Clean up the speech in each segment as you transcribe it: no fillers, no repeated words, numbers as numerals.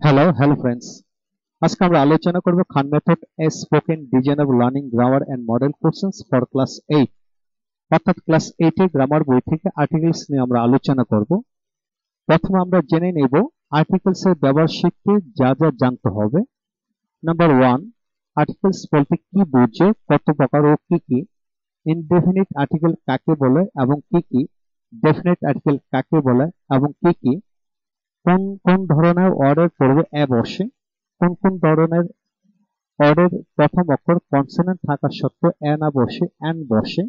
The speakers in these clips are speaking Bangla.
Hello friends. আজকে আমরা আলোচনা করব খান মেথড এ spoken design of learning grammar and model questions for class 8, অর্থাৎ ক্লাস 8 এর গ্রামার বই থেকে আর্টিকেলস নিয়ে আমরা আলোচনা করব। প্রথমে আমরা জেনে নেব আর্টিকেলস এর ব্যবহার শিখতে যা যা জানতে হবে। নাম্বার 1, আর্টিকেলস বলতে কি বোঝো, কত প্রকার ও কি কি, ইনডেফিনিট আর্টিকেল কাকে বলে এবং কি কি, ডেফিনিট আর্টিকেল কাকে বলে এবং কি কি, কোন কোন ধরনের ওয়ার্ডের পূর্বে এ বসে, কোন কোন ধরনের ওয়ার্ডের প্রথম অক্ষর কনসোনেন্ট থাকা সত্ত্বেও এ না বসে এন বসে,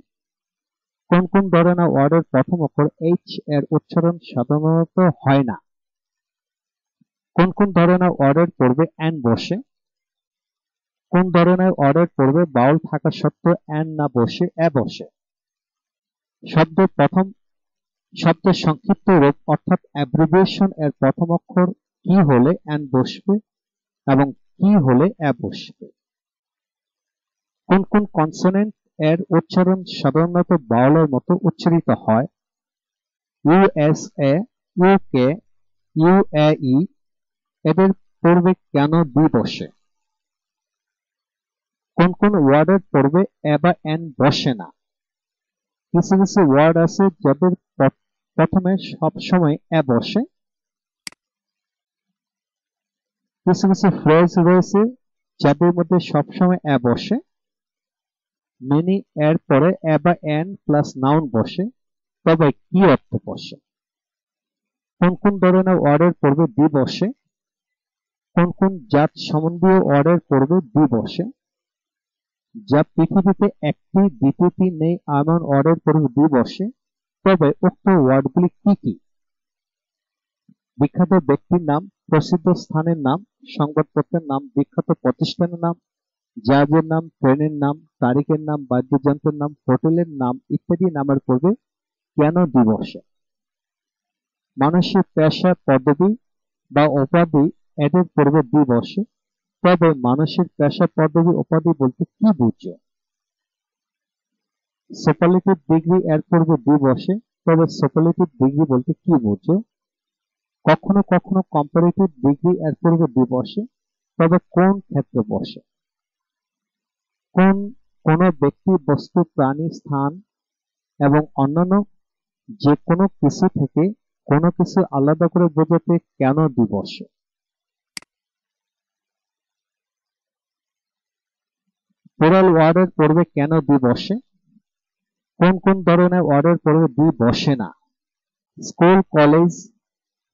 কোন কোন ধরনের ওয়ার্ডের প্রথম অক্ষর এইচ এর উচ্চারণ সাধারণত হয় না, কোন কোন ধরনের ওয়ার্ডের পূর্বে এন বসে, কোন ধরনের ওয়ার্ডের পূর্বে বাউল থাকা সত্ত্বেও এন না বসে এ বসে, শব্দের প্রথম শব্দের সংক্ষিপ্ত রূপ অর্থাৎ অ্যাব্রিভিয়েশন এর প্রথম অক্ষর কি হলে এন বসবে এবং কি হলে এ বসবে, কোন কোন কনসোনেন্ট এর উচ্চারণ সাধারণত বাউলের মতো উচ্চারিত হয়, ইউএসএ, ইউকে, ইউএই এদের পূর্বে কেন বি বসে, কোন কোন ওয়ার্ডের পূর্বে এ বা এন বসে না, কিছু কিছু ওয়ার্ড আছে যাদের প্রথমে সবসময় এ বসে, কিছু কিছু ফ্রেজ রয়েছে যাদের মধ্যে সবসময় এ বসে, মেনি এর পরে এ বা এন প্লাস নাউন বসে, তবে কি অর্থ বসে, কোন কোন ধরনের ওয়ার্ডের পূর্বে বি বসে, কোন কোন জাত সম্বন্ধীয় ওয়ার্ডের পূর্বে বি বসে, যা পৃথিবীতে একটি দ্বিতীয়টি নেই এমন ওয়ার্ডের পূর্বে বি বসে, তবে উক্ত ওয়ার্ডগুলি কি কি, বিখ্যাত ব্যক্তির নাম, প্রসিদ্ধ স্থানের নাম, সংবাদপত্রের নাম, বিখ্যাত প্রতিষ্ঠানের নাম, জাহাজের নাম, ট্রেনের নাম, তারিখের নাম, বাদ্যযন্ত্রের নাম, হোটেলের নাম ইত্যাদি নামের পূর্বে কেন বি বসে, মানুষের পেশা, পদবি বা উপাধি এদের পূর্বে বি বসে, তবে মানুষের পেশা, পদবি, উপাধি বলতে কি বুঝো, সুপারলেটিভ ডিগ্রি এর পূর্বে বি বসে, তবে সুপারলেটিভ ডিগ্রি বলতে কি বুঝো, কখনো কখনো কম্পারেটিভ ডিগ্রি এর পূর্বে বি বসে, তবে কোন ক্ষেত্রে বসে, কোন কোন ব্যক্তি, বস্তু, প্রাণী, স্থান এবং অন্যান্য যে কোনো কিছু থেকে কোনো কিছু আলাদা করে বোঝাতে কেন বি বসে, প্লুরাল ওয়ার্ডের পূর্বে কেন বি বসে, কোন কোন ধরনের ওয়ার্ডের পূর্বে বি বসে না, school, college,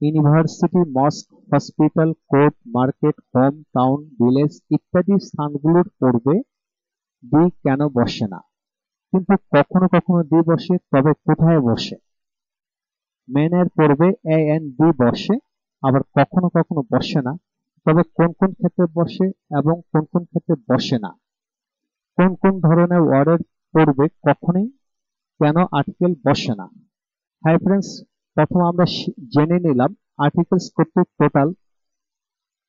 university, mosque, hospital, court, market, home town, village ইত্যাদি স্থানগুলোর পূর্বে বি কেন বসে না, কিন্তু কখনো কখনো বি বসে, তবে কোথায় বসে, মেন এর পূর্বে এ এন বি বসে, আবার কখনো কখনো বসে না, তবে কোন কোন ক্ষেত্রে বসে এবং কোন কোন ক্ষেত্রে বসে না, কোন কোন ধরনের ওয়ার্ডের পূর্বে কখনোই কেন আর্টিকেল বসে না। হাই ফ্রেন্ডস, প্রথম আমরা জেনে নিলাম আর্টিকেলস করতে টোটাল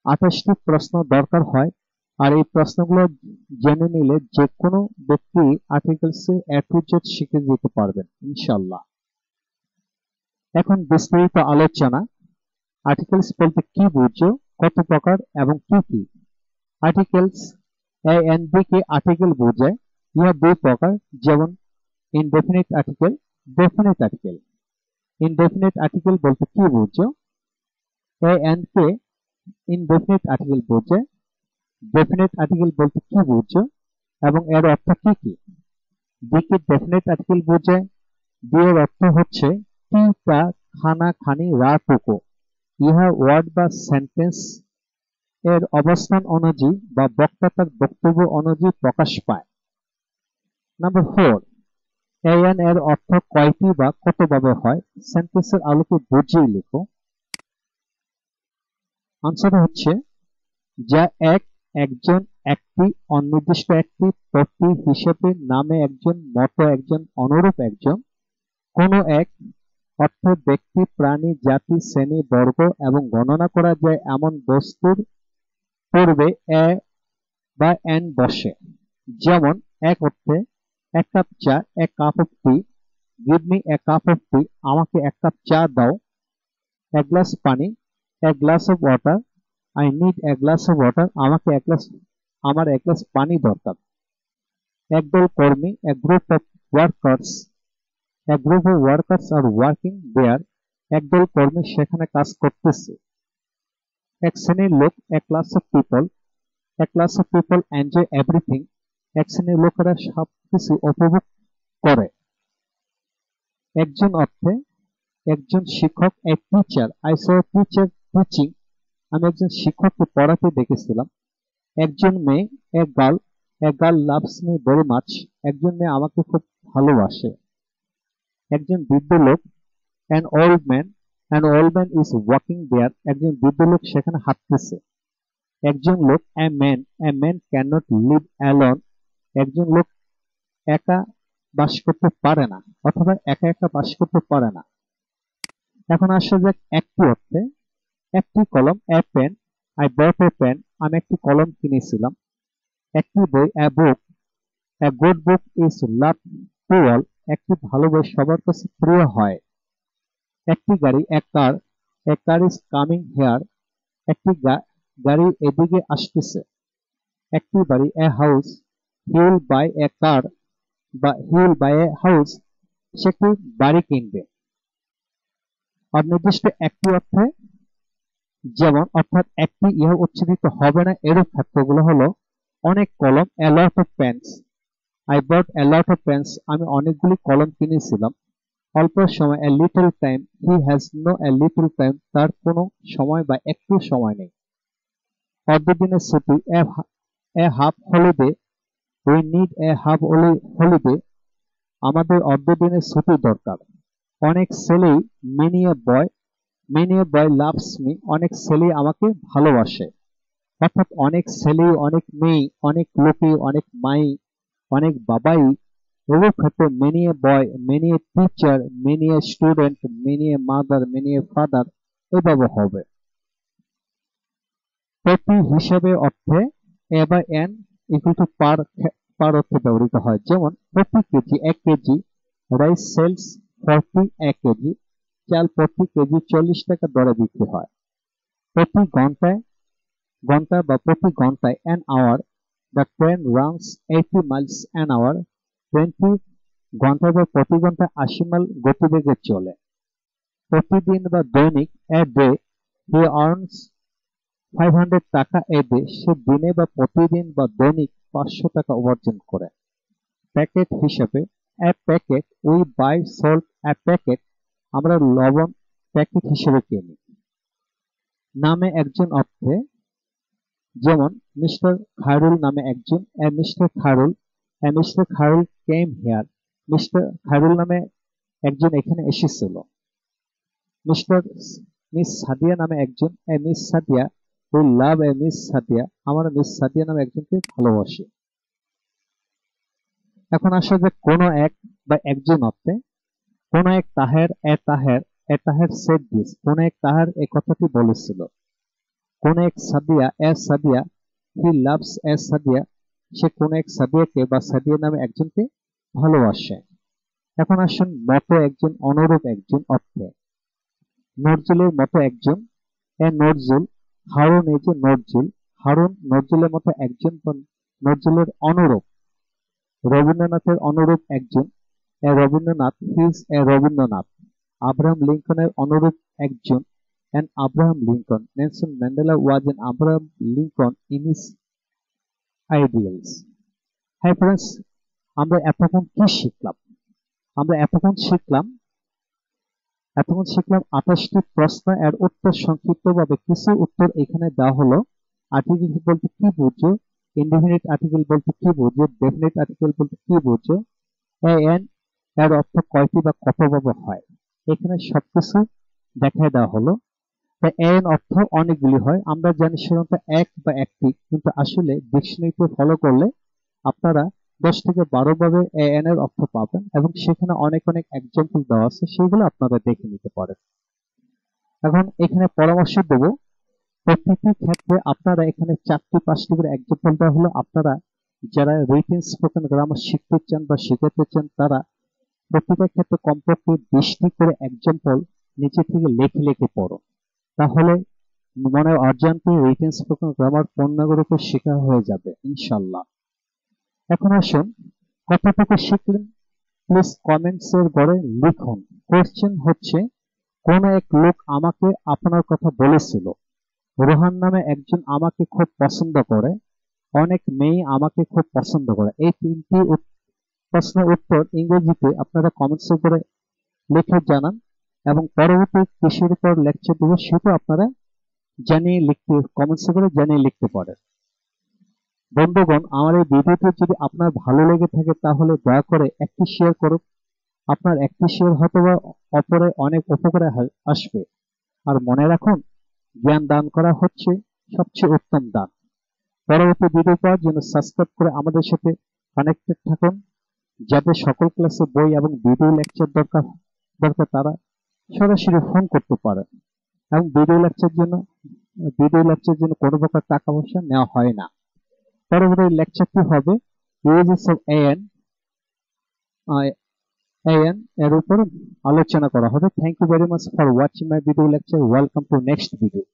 28টি প্রশ্ন দরকার হয়, আর এই প্রশ্নগুলো জেনে নিলে যে কোনো ব্যক্তি আর্টিকেলসে এ টু জেড শিখে যেতে পারবেন ইনশাল্লাহ। এখন বিস্তারিত আলোচনা। আর্টিকেলস বলতে কি বুঝো, কত প্রকার এবং কি কি। আর্টিকেলস এ এন্ড বি কে আর্টিকেল বোঝায়। ইহা দুই প্রকার, যেমন indefinite article, definite article. Indefinite article বলতে কি বুঝো, এ এন্ড কে ইনডেফিনিট আর্টিকেল বোঝায়, ডেফিনিট আর্টিকেল বলতে কি বুঝো এবং এর অর্থ কি কি। বি কে ডেফিনিট আর্টিকেল বোঝায়। বি এর অর্থ হচ্ছে টি, টা, খানা, খানি, রাটুকু। ইহা ওয়ার্ড বা সেন্টেন্স এর অবস্থান অনুযায়ী বা বক্তা তার বক্তব্য অনুযায়ী প্রকাশ পায়। নাম্বার 4, এন এর অর্থ কয়টি বা কতভাবে হয়, সেন্টেন্সের আলোকে বুঝিয়ে লিখো। আনসার হচ্ছে যা এক, একজন, একটি, অনির্দিষ্ট একটি, প্রতি, হিসেবে, নামে একজন, মতো একজন, অনুরূপ একজন, কোনো এক অর্থে ব্যক্তি, প্রাণী, জাতি, শ্রেণী, বর্গ এবং গণনা করা যায় এমন বস্তুর পূর্বে এ বা এন বসে। যেমন এক অর্থে এক কাপ চা, এক cup of tea, give me a cup of tea, আমাকে এক কাপ চা দাও, এক গ্লাস পানি, এক glass of water, I need a glass of water, আমার এক গ্লাস পানি দরকার। একদল কর্মী, a group of workers, a group of workers are working there, একদল কর্মী সেখানে কাজ করতেছে। এক শ্রেণীর লোক, a class of people, a class of people enjoy everything, এক শ্রেণীর লোকেরা সবকিছু উপভোগ করে। একজন অর্থে একজন শিক্ষক, a teacher, I saw teacher teaching, আমি একজন শিক্ষককে পড়াতে দেখেছিলাম। একজন মেয়ে, a girl loves me very much, একজন মেয়ে আমাকে খুব ভালোবাসে। একজন বৃদ্ধ লোক, an old man is walking there, একজন বৃদ্ধ লোক সেখানে হাঁটতেছে। একজন লোক, a man can not live alone, একজন লোক একা বাস করতে পারে না অথবা একা একা বাস করতে পারে না। এখন আসা যাক একটি অর্থে। একটি কলম, a pen, I bought a pen, আমি একটি কলম কিনেছিলাম। একটি বই, a book, a good book is love to all, একটি ভালো বই সবার কাছে প্রিয় হয়। একটি গাড়ি, a car is coming here, একটি গাড়ি এদিকে আসতেছে। একটি বাড়ি, a house, he will buy a car বা he will buy a house, সে একটি বাড়ি কিনবে। অনির্দিষ্ট একটি অর্থে যেমন অর্থাৎ একটি ইহা উচ্চারিত হবে না এরূপ ক্ষেত্রগুলো হলো অনেক কলম, a lot of pens, I bought a lot of pens, আমি অনেকগুলি কলম কিনেছিলাম। অল্প সময়, a little time, he has no a little time, তার কোনো সময় বা একটু সময় নেই। অর্ধদিনের ছুটি, a half holiday, we need a half holiday, আমাদের অর্ধদিনের ছুটি দরকার। অনেক ছেলেই, many a boy loves me, অনেক ছেলেই আমাকে ভালোবাসে। অর্থাৎ অনেক ছেলেই, অনেক মেয়েই, অনেক লোকই, অনেক মাই, অনেক বাবাই, এরূপ ক্ষেত্রে many a boy, many a teacher, many a student, many a mother, many a father এভাবে হবে। প্রতি হিসাবে অর্থে এ বা এন ইকুয়াল টু পার অর্থে ব্যবহৃত হয়। যেমন প্রতি কেজি, 1 কেজি, রাইস সেলস 40 1 কেজি, চাল প্রতি কেজি 40 টাকা দরে বিক্রি হয়। প্রতি ঘন্টা বা প্রতি ঘন্টায়, an hour, the train runs 80 miles an hour, ট্রেনটি ঘন্টায় বা প্রতি ঘন্টায় 80 মাইল গতিবেগে চলে। প্রতিদিন বা দৈনিক, এ ডে, হি আর্নস 500 টাকা এ ডে, সে দিনে বা প্রতিদিন বা দৈনিক 500 টাকা উপার্জন করে। প্যাকেট হিসেবে, এ packet, we by salt A packet, আমরা লবণ প্যাকেট হিসেবে কিনি। নামে একজন অর্থে যেমন মিস্টার খায়রুল নামে একজন, mister Khairul came here, mister Khairul নামে একজন এখানে এসেছিল। মিস্টার মিস সাদিয়া নামে একজন, miss Sadia, we love A miss Sadia, আমরা মিস সাদিয়া নামে একজনকে ভালোবাসি। এখন আসা যাক কোনো এক বা একজন অর্থে। কোন এক তাহের সেড দিস, কোন এক তাহার এই কথাটি বলেছিল। কোন এক সাদিয়া, সাদিয়া, হি লাভস এ সাদিয়া, সে কোন এক সাদিয়াকে বা সাদিয়া নামে একজনকে ভালোবাসে। এখন আসুন মতো একজন, অনুরূপ একজন অর্থে। নজরুলের মতো একজন, নজরুল, হারুন এই যে নজরুল, হারুন নজরুলের মতো একজন বা নজরুলের অনুরূপ। রবীন্দ্রনাথের অনুরূপ একজন, Rabindranath, he is a Rabindranath. Abraham লিঙ্কনের অনুরূপ একজন, an Abraham Lincoln. Nelson Mandela was an Abraham Lincoln in his ideals. Hi friends, আমরা এতক্ষণ কি শিখলাম? আমরা এতক্ষণ শিখলাম 28টি প্রশ্ন এর উত্তর সংক্ষিপ্তভাবে কিছু উত্তর এখানে দেওয়া হলো। আর্টিকেল বলতে কি বুঝো, ইনডেফিনিট আর্টিকেল বলতে কি বুঝো, ডেফিনিট আর্টিকেল বলতে কি বুঝো, এন এর অর্থ কয়টি বা কতভাবে হয়, এখানে সবকিছু দেখায় দেওয়া হলো। তাই এন অর্থ অনেকগুলি হয়, আমরা জানি সাধারণত এক বা একটি, কিন্তু আসলে ডিকশনারিতে ফলো করলে আপনারা 10 থেকে 12 ভাবে এন এর অর্থ পাবেন এবং সেখানে অনেক অনেক এক্সাম্পল দেওয়া আছে, সেগুলো আপনারা দেখে নিতে পারেন। এখন এখানে পরামর্শ দেব, প্রত্যেকটি ক্ষেত্রে আপনারা এখানে 4টি-5টি করে এক্সাম্পল দেওয়া হলো। আপনারা যারা রিটেন স্পোকেন গ্রামার শিখতে চান বা শেখাতে চান, তারা প্রত্যেকটা ক্ষেত্রে কমপক্ষে 20টি করে এক্সাম্পল নিচে থেকে লিখে লিখে পড়ো, তাহলে মনে অজান্তে রিটেন স্পোকেন গ্রামার পূর্ণাঙ্গরূপে শেখা হয়ে যাবে ইনশাল্লাহ। এখন আসুন, কতটুকু শিখলেন প্লিজ কমেন্টস এর ঘরে লিখুন। কোশ্চেন হচ্ছে, কোন এক লোক আমাকে আপনার কথা বলেছিল, রোহান নামে একজন আমাকে খুব পছন্দ করে, অনেক মেয়ে আমাকে খুব পছন্দ করে। এই তিনটি প্রশ্নের উত্তর ইংরেজিতে আপনারা কমেন্টস করে লিখে জানান, এবং পরবর্তী কৃষির উপর লেকচার দেব, সেটা আপনারা জানিয়ে লিখতে কমেন্টস করে জানিয়ে লিখতে পারেন। বন্ধুগণ, আমার এই ভিডিওটি যদি আপনার ভালো লেগে থাকে তাহলে দয়া করে একটি শেয়ার করুন। আপনার একটি শেয়ার হয়তো বা অপরে অনেক উপকারে আসবে। আর মনে রাখুন, জ্ঞান দান করা হচ্ছে সবচেয়ে উত্তম দান। পরবর্তী ভিডিও পাওয়ার জন্য সাবস্ক্রাইব করে আমাদের সাথে কানেক্টেড থাকুন। যাদের সকল ক্লাসে বই এবং ভিডিও লেকচার দরকার তারা সরাসরি ফোন করতে পারেন, এবং ভিডিও লেকচার জন্য কোনো প্রকার টাকা পয়সা নেওয়া হয় না। পরবর্তী লেকচারটি হবে ইউজেস অফ এএন এর উপর আলোচনা করা হবে। Thank you very much for watching my video lecture. Welcome to next video.